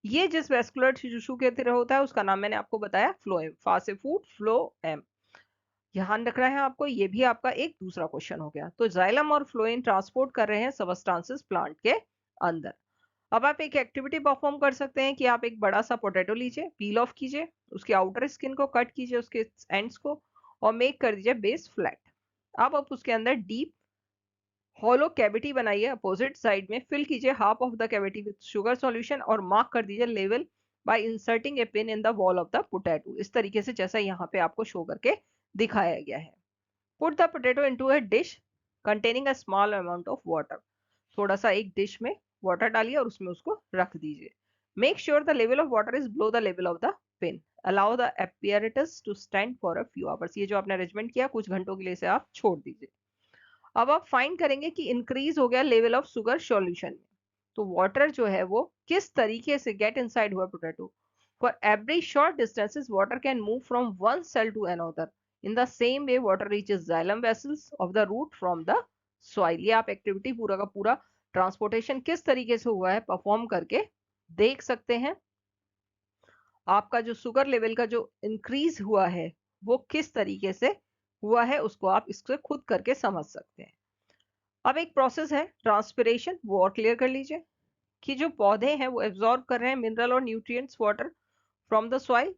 ये जिस वेस्कुलर टिश्यू के तरह होता है उसका नाम मैंने आपको बताया फ्लोएम, फा से फूड फ्लो एम, ध्यान रखना है आपको। ये भी आपका एक दूसरा क्वेश्चन हो गया। तो जाइलम और फ्लोएम ट्रांसपोर्ट कर रहे हैं सबस्टांसेस प्लांट के अंदर। अब आप एक एक्टिविटी परफॉर्म कर सकते हैं कि आप एक बड़ा सा पोटैटो लीजिए, पील ऑफ कीजिए, उसकी आउटर स्किन को कट कीजिए, उसके एंड्स को, और मेक कर दीजिए बेस फ्लैट। अब आप उसके अंदर डीप हॉलो कैविटी बनाइए, अपोजिट साइड में फिल कीजिए half of the cavity with sugar solution और मार्क कर दीजिए level by inserting A pin in the wall of the potato, इस तरीके से जैसा यहाँ पे आपको शो करके दिखाया गया है। Put the potato into a dish containing a small amount of water, थोड़ा सा एक डिश में वाटर डालिए और उसमें उसको रख दीजिए। Make sure the level of water is below the level of the pin, allow the apparatus to stand for a few hours, ये जो आपने अरेंजमेंट किया कुछ घंटों के लिए इसे आप छोड़ दीजिए। अब आप फाइंड करेंगे कि इंक्रीज हो गया लेवल ऑफ शुगर सॉल्यूशन में, तो वाटर जो है वो किस तरीके से गेट इनसाइड हुआ potato. For every short distances water can move from one cell to another, in the same way water reaches xylem vessels of the root from the soil. ये आप एक्टिविटी पूरा का पूरा ट्रांसपोर्टेशन किस तरीके से हुआ है परफॉर्म करके देख सकते हैं। आपका जो शुगर लेवल का जो इंक्रीज हुआ है वो किस तरीके से हुआ है उसको आप इससे खुद करके समझ सकते हैं। अब एक प्रोसेस है ट्रांसपिरेशन, वो और क्लियर कर लीजिए कि जो पौधे हैं वो एब्जॉर्ब कर रहे हैं मिनरल और nutrients water from the soil.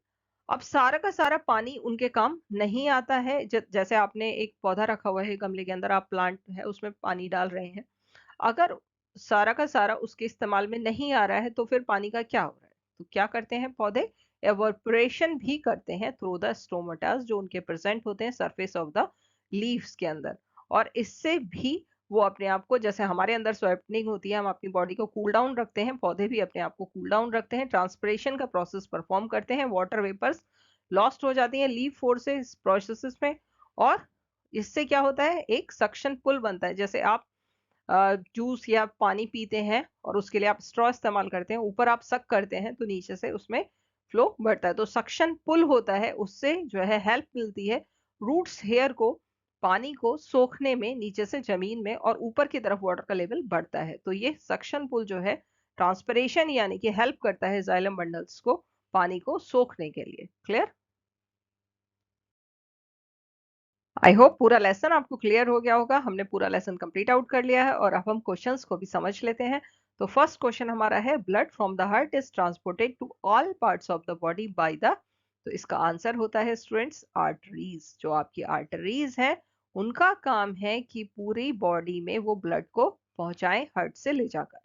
अब सारा का सारा पानी उनके काम नहीं आता है। जैसे आपने एक पौधा रखा हुआ है गमले के अंदर, आप प्लांट है उसमें पानी डाल रहे हैं, अगर सारा का सारा उसके इस्तेमाल में नहीं आ रहा है तो फिर पानी का क्या हो रहा है। तो क्या करते हैं पौधे, एवोपरेशन भी करते हैं थ्रू द स्टोमेटास जो उनके प्रेजेंट होते हैं सरफेस ऑफ द लीव्स के अंदर, और इससे भी वो अपने आप को, जैसे हमारे अंदर स्वेटनिंग होती है, हम अपनी बॉडी को कूल डाउन रखते हैं, पौधे भी अपने आप को कूल डाउन रखते हैं, ट्रांसपिरेशन का प्रोसेस परफॉर्म करते हैं, वाटर वेपर्स लॉस्ट हो जाती है लीव फोर्सेस प्रोसेसेस में, और इससे क्या होता है एक सक्शन पुल बनता है। जैसे आप जूस या पानी पीते हैं और उसके लिए आप स्ट्रॉ इस्तेमाल करते हैं, ऊपर आप सक करते हैं तो नीचे से उसमें फ्लो बढ़ता है, तो सक्शन पुल होता है, उससे जो है हेल्प मिलती है रूट्स हेयर को पानी को सोखने में नीचे से जमीन में, और ऊपर की तरफ वाटर का लेवल बढ़ता है। तो ये सक्शन पुल जो है ट्रांसपिरेशन यानी कि हेल्प करता है जाइलम बंडल्स को पानी को सोखने के लिए। क्लियर, आई होप पूरा लेसन आपको क्लियर हो गया होगा। हमने पूरा लेसन कंप्लीट आउट कर लिया है और अब हम क्वेश्चंस को भी समझ लेते हैं। तो फर्स्ट क्वेश्चन हमारा है blood from the heart is transported to all parts of the body by the, तो इसका आंसर होता है स्टूडेंट्स आर्टरीज। जो आपकी आर्टरीज है उनका काम है कि पूरी बॉडी में वो ब्लड को पहुंचाएं हार्ट से ले जाकर।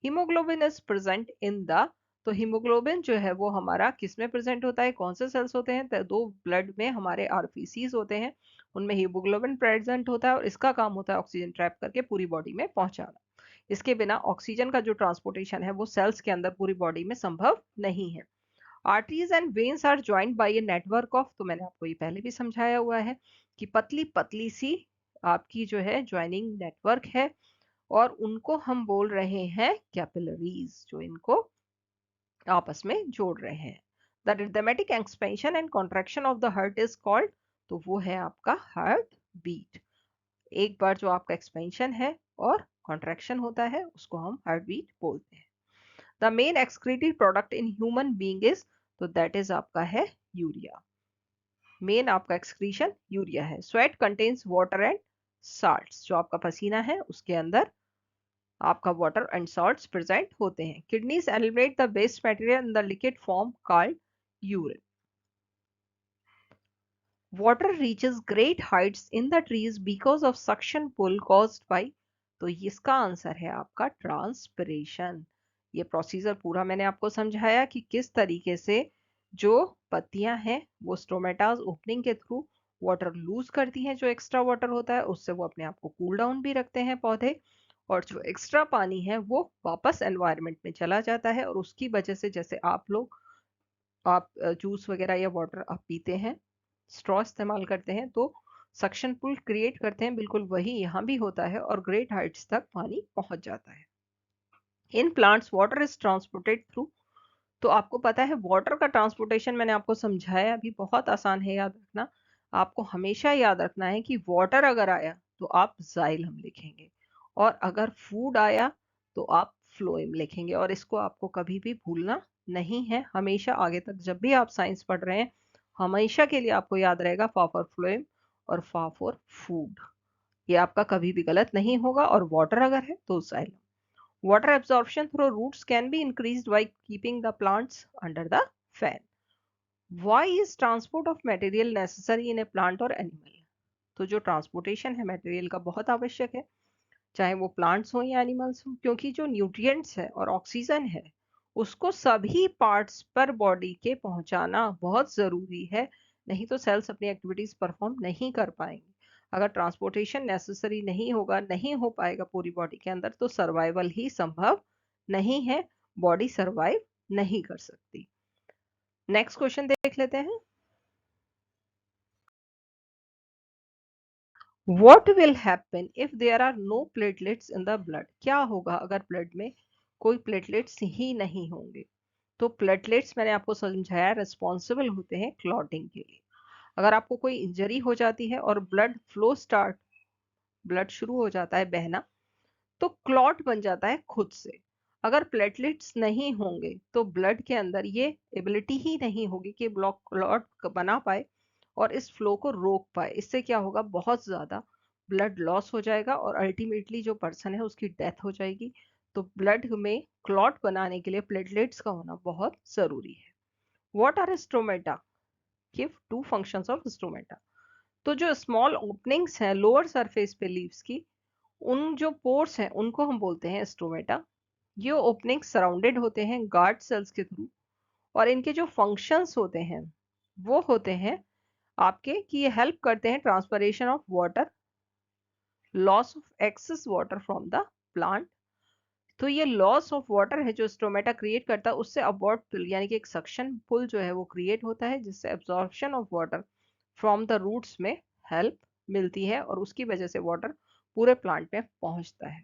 Haemoglobin is present in the तो हीमोग्लोबिन जो है वो हमारा किस में प्रेजेंट होता है, कौन से सेल्स होते हैं, तो दो ब्लड में हमारे आरबीसीज होते हैं, उनमें हीमोग्लोबिन प्रेजेंट होता है और इसका काम होता है ऑक्सीजन ट्रैप करके पूरी बॉडी में पहुंचाना। इसके बिना ऑक्सीजन का जो ट्रांसपोर्टेशन है वो सेल्स के अंदर पूरी बॉडी में संभव नहीं है। Arteries and veins are joined by a network of, तो मैंने आपको ये पहले भी समझाया हुआ है कि पतली पतली सी आपकी जो है ज्वाइनिंग नेटवर्क है, और उनको हम बोल रहे हैं कैपिलरीज, जो इनको आपस में जोड़ रहे हैं। The rhythmic expansion and contraction of the heart is called, तो वो है आपका हार्ट बीट। एक बार जो आपका एक्सपेंशन है और कॉन्ट्रैक्शन होता है उसको हम हार्ट बीट बोलते हैं। The main excreted product in human being is, तो दैट इज आपका है यूरिया। मेन आपका एक्सक्रीशन यूरिया है। Sweat contains water and salts, जो आपका पसीना है उसके अंदर आपका वाटर एंड सॉल्ट्स प्रेजेंट होते हैं। Kidneys eliminate the waste material in the liquid form called urine. Water reaches great heights in the trees because of suction pull caused by, तो इसका आंसर है आपका ट्रांसपिरेशन। ये प्रोसीजर पूरा मैंने आपको समझाया कि किस तरीके से जो पत्तियां हैं वो स्टोमेटाज ओपनिंग के थ्रू वाटर लूज करती हैं, जो एक्स्ट्रा वाटर होता है उससे वो अपने आप को कूल डाउन भी रखते हैं पौधे, और जो एक्स्ट्रा पानी है वो वापस एनवायरनमेंट में चला जाता है, और उसकी वजह से जैसे आप जूस वगैरह या वाटर आप पीते हैं, स्ट्रॉ इस्तेमाल करते हैं तो सक्शन पुल क्रिएट करते हैं, बिल्कुल वही यहाँ भी होता है और ग्रेट हाइट्स तक पानी पहुंच जाता है। In plants water is transported through, तो आपको पता है वाटर का ट्रांसपोर्टेशन मैंने आपको समझाया अभी, बहुत आसान है याद रखना। आपको हमेशा याद रखना है कि वाटर अगर आया तो आप जाइलम लिखेंगे, और अगर फूड आया तो आप फ्लोएम लिखेंगे, और इसको आपको कभी भी भूलना नहीं है। हमेशा आगे तक जब भी आप साइंस पढ़ रहे हैं हमेशा के लिए आपको याद रहेगा फा फॉर फ्लोएम और फा फॉर फूड, ये आपका कभी भी गलत नहीं होगा। और वाटर अगर है तो xylem. Water absorption through roots can be increased by keeping the plants under the fan. Why is transport of material necessary in a plant or animal? तो जो ट्रांसपोर्टेशन है मटेरियल का बहुत आवश्यक है, चाहे वो प्लांट्स हो या एनिमल्स हो, क्योंकि जो न्यूट्रिएंट्स है और ऑक्सीजन है उसको सभी पार्ट्स पर बॉडी के पहुंचाना बहुत जरूरी है, नहीं तो सेल्स अपनी एक्टिविटीज परफॉर्म नहीं कर पाएंगे। अगर ट्रांसपोर्टेशन नेसेसरी नहीं होगा, नहीं हो पाएगा पूरी बॉडी के अंदर, तो सर्वाइवल ही संभव नहीं है, बॉडी सर्वाइव नहीं कर सकती। नेक्स्ट क्वेश्चन देख लेते हैं। What will happen if there are no platelets in the blood? क्या होगा अगर ब्लड में कोई प्लेटलेट्स ही नहीं होंगे? तो प्लेटलेट्स मैंने आपको समझाया रिस्पॉन्सिबल होते हैं क्लॉटिंग के लिए। अगर आपको कोई इंजरी हो जाती है और ब्लड शुरू हो जाता है बहना, तो क्लॉट बन जाता है खुद से। अगर प्लेटलेट्स नहीं होंगे तो ब्लड के अंदर ये एबिलिटी ही नहीं होगी कि ब्लॉक क्लॉट बना पाए और इस फ्लो को रोक पाए। इससे क्या होगा, बहुत ज्यादा ब्लड लॉस हो जाएगा और अल्टीमेटली जो पर्सन है उसकी डेथ हो जाएगी। तो ब्लड में क्लॉट बनाने के लिए प्लेटलेट्स का होना बहुत जरूरी है। What are stomata? Give two functions of stomata. तो जो स्मॉल ओपनिंग्स हैं लोअर सरफेस पे लीव्स की, उन जो पोर्स हैं उनको हम बोलते हैं स्टोमेटा। ये ओपनिंग सराउंडेड होते हैं गार्ड सेल्स के थ्रू, और इनके जो फंक्शंस होते हैं वो होते हैं आपके कि ये हेल्प करते हैं transpiration of water, loss of excess water from the plant. तो ये लॉस ऑफ वाटर है जो स्टोमेटा क्रिएट करता है, उससे अपवर्ड पुल यानी कि एक सक्शन पुल जो है वो क्रिएट होता है, जिससे absorption of water from the roots में हेल्प मिलती है और उसकी वजह से वाटर पूरे प्लांट में पहुंचता है।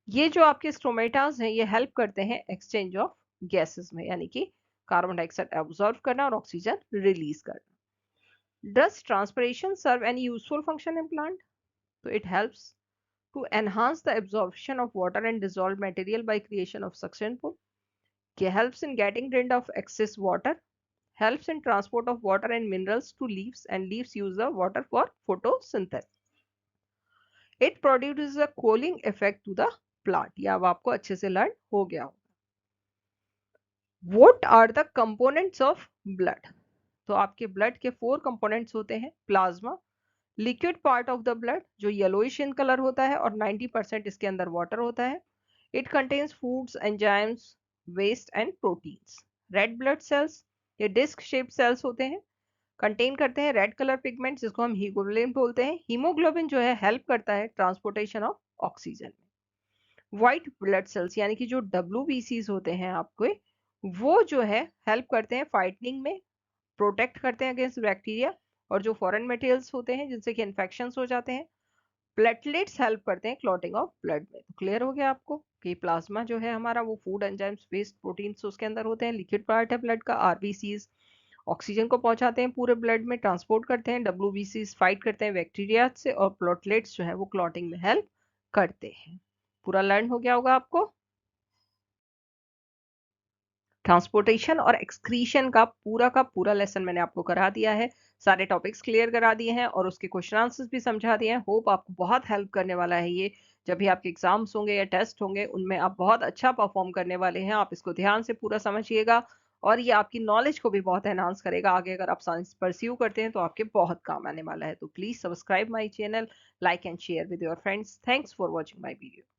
ये जो आपके स्टोमेटास हैं ये हेल्प करते हैं एक्सचेंज ऑफ गैसेस में, यानी कि कार्बन डाइऑक्साइड एब्जॉर्ब करना और ऑक्सीजन रिलीज करना। Does transpiration serve any useful function in plant? तो it helps to enhance the absorption of water and dissolved material by creation of suction pool, helps in getting rid of excess water, helps in transport of water and minerals to leaves, and leaves use the water for photosynthesis. It produces a cooling effect to the plant. ये अब आपको अच्छे से learn हो गया होगा। What are the components of blood? तो आपके ब्लड के 4 कंपोनेंट्स होते हैं। Plasma, liquid part of the blood जो येलोइश इन कलर होता है और 90% इसके अंदर वाटर होता है। It contains foods, enzymes, waste and proteins. Red blood cells ये डिस्क शेप सेल्स होते हैं, कंटेन करते हैं रेड कलर पिगमेंट जिसको हम हीमोग्लोबिन बोलते हैं। हीमोग्लोबिन जो है हेल्प करता है ट्रांसपोर्टेशन ऑफ ऑक्सीजन में। व्हाइट ब्लड सेल्स यानी कि जो WBCs होते हैं आपके, वो जो है हेल्प करते हैं फाइटिंग में, प्रोटेक्ट करते हैं अगेंस्ट बैक्टीरिया और जो फॉरेन मटेरियल्स होते हैं जिनसे कि इन्फेक्शंस हो जाते हैं। प्लेटलेट्स हेल्प करते हैं क्लॉटिंग ऑफ ब्लड में। तो क्लियर हो गया आपको कि प्लाज्मा जो है हमारा वो फूड एंजाइम्स वेस्ट प्रोटीन्स उसके अंदर होते हैं, लिक्विड पार्ट है ब्लड का। आरबीसीज ऑक्सीजन को पहुंचाते हैं पूरे ब्लड में, ट्रांसपोर्ट करते हैं। WBCs फाइट करते हैं बैक्टीरिया से, और प्लेटलेट्स जो है वो क्लॉटिंग में हेल्प करते हैं। पूरा लर्न हो गया होगा आपको। ट्रांसपोर्टेशन और एक्सक्रीशन का पूरा लेसन मैंने आपको करा दिया है, सारे टॉपिक्स क्लियर करा दिए हैं और उसके क्वेश्चन आंसर्स भी समझा दिए हैं। होप आपको बहुत हेल्प करने वाला है ये। जब भी आपके एग्जाम्स होंगे या टेस्ट होंगे उनमें आप बहुत अच्छा परफॉर्म करने वाले हैं। आप इसको ध्यान से पूरा समझिएगा और ये आपकी नॉलेज को भी बहुत एनहांस करेगा। आगे अगर आप साइंस परस्यू करते हैं तो आपके बहुत काम आने वाला है। तो please subscribe my channel, like and share with your friends. Thanks for watching my video.